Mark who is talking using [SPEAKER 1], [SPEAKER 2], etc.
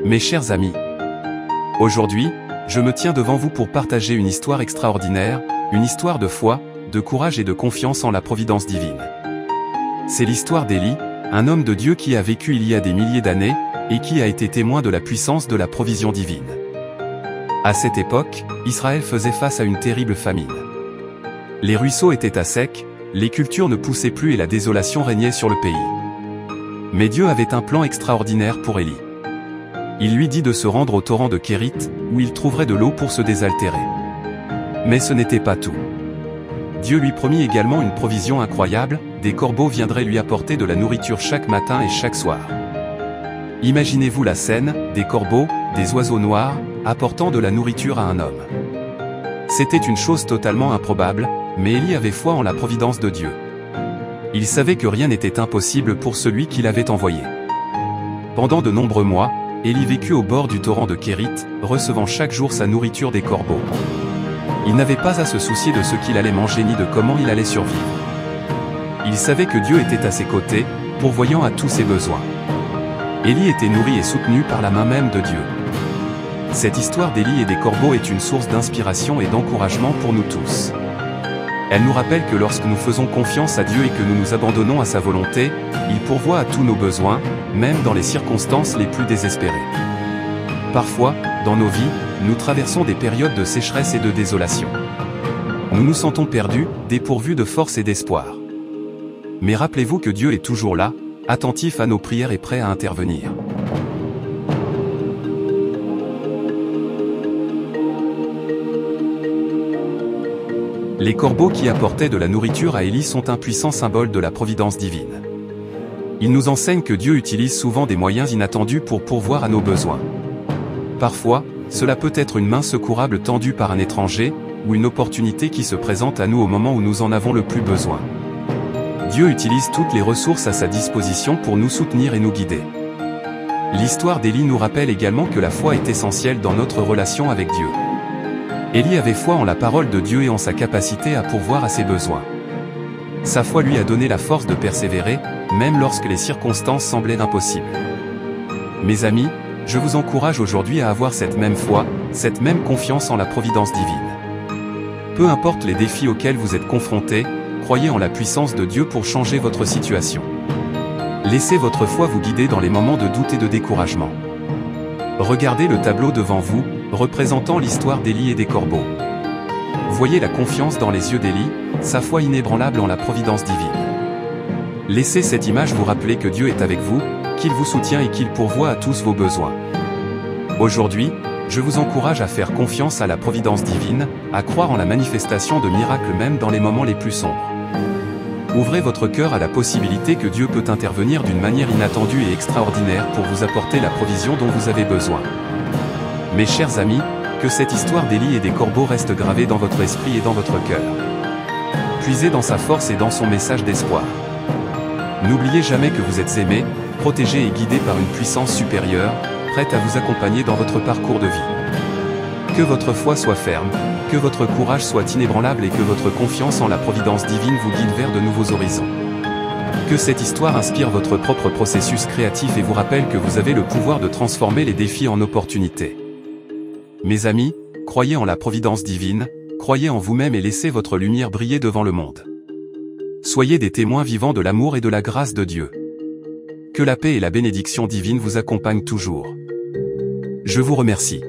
[SPEAKER 1] Mes chers amis, aujourd'hui, je me tiens devant vous pour partager une histoire extraordinaire, une histoire de foi, de courage et de confiance en la providence divine. C'est l'histoire d'Élie, un homme de Dieu qui a vécu il y a des milliers d'années, et qui a été témoin de la puissance de la provision divine. À cette époque, Israël faisait face à une terrible famine. Les ruisseaux étaient à sec, les cultures ne poussaient plus et la désolation régnait sur le pays. Mais Dieu avait un plan extraordinaire pour Élie. Il lui dit de se rendre au torrent de Kérit, où il trouverait de l'eau pour se désaltérer. Mais ce n'était pas tout. Dieu lui promit également une provision incroyable, des corbeaux viendraient lui apporter de la nourriture chaque matin et chaque soir. Imaginez-vous la scène, des corbeaux, des oiseaux noirs, apportant de la nourriture à un homme. C'était une chose totalement improbable, mais Élie avait foi en la providence de Dieu. Il savait que rien n'était impossible pour celui qui l'avait envoyé. Pendant de nombreux mois, Élie vécut au bord du torrent de Kérit, recevant chaque jour sa nourriture des corbeaux. Il n'avait pas à se soucier de ce qu'il allait manger ni de comment il allait survivre. Il savait que Dieu était à ses côtés, pourvoyant à tous ses besoins. Élie était nourri et soutenu par la main même de Dieu. Cette histoire d'Élie et des corbeaux est une source d'inspiration et d'encouragement pour nous tous. Elle nous rappelle que lorsque nous faisons confiance à Dieu et que nous nous abandonnons à sa volonté, il pourvoit à tous nos besoins, même dans les circonstances les plus désespérées. Parfois, dans nos vies, nous traversons des périodes de sécheresse et de désolation. Nous nous sentons perdus, dépourvus de force et d'espoir. Mais rappelez-vous que Dieu est toujours là, attentif à nos prières et prêt à intervenir. Les corbeaux qui apportaient de la nourriture à Élie sont un puissant symbole de la providence divine. Ils nous enseignent que Dieu utilise souvent des moyens inattendus pour pourvoir à nos besoins. Parfois, cela peut être une main secourable tendue par un étranger, ou une opportunité qui se présente à nous au moment où nous en avons le plus besoin. Dieu utilise toutes les ressources à sa disposition pour nous soutenir et nous guider. L'histoire d'Élie nous rappelle également que la foi est essentielle dans notre relation avec Dieu. Élie avait foi en la parole de Dieu et en sa capacité à pourvoir à ses besoins. Sa foi lui a donné la force de persévérer, même lorsque les circonstances semblaient impossibles. Mes amis, je vous encourage aujourd'hui à avoir cette même foi, cette même confiance en la providence divine. Peu importe les défis auxquels vous êtes confrontés, croyez en la puissance de Dieu pour changer votre situation. Laissez votre foi vous guider dans les moments de doute et de découragement. Regardez le tableau devant vous, représentant l'histoire d'Élie et des corbeaux. Voyez la confiance dans les yeux d'Élie, sa foi inébranlable en la providence divine. Laissez cette image vous rappeler que Dieu est avec vous, qu'il vous soutient et qu'il pourvoit à tous vos besoins. Aujourd'hui, je vous encourage à faire confiance à la providence divine, à croire en la manifestation de miracles même dans les moments les plus sombres. Ouvrez votre cœur à la possibilité que Dieu peut intervenir d'une manière inattendue et extraordinaire pour vous apporter la provision dont vous avez besoin. Mes chers amis, que cette histoire d'Élie et des corbeaux reste gravée dans votre esprit et dans votre cœur. Puisez dans sa force et dans son message d'espoir. N'oubliez jamais que vous êtes aimé, protégé et guidé par une puissance supérieure, prête à vous accompagner dans votre parcours de vie. Que votre foi soit ferme, que votre courage soit inébranlable et que votre confiance en la providence divine vous guide vers de nouveaux horizons. Que cette histoire inspire votre propre processus créatif et vous rappelle que vous avez le pouvoir de transformer les défis en opportunités. Mes amis, croyez en la providence divine, croyez en vous-même et laissez votre lumière briller devant le monde. Soyez des témoins vivants de l'amour et de la grâce de Dieu. Que la paix et la bénédiction divine vous accompagnent toujours. Je vous remercie.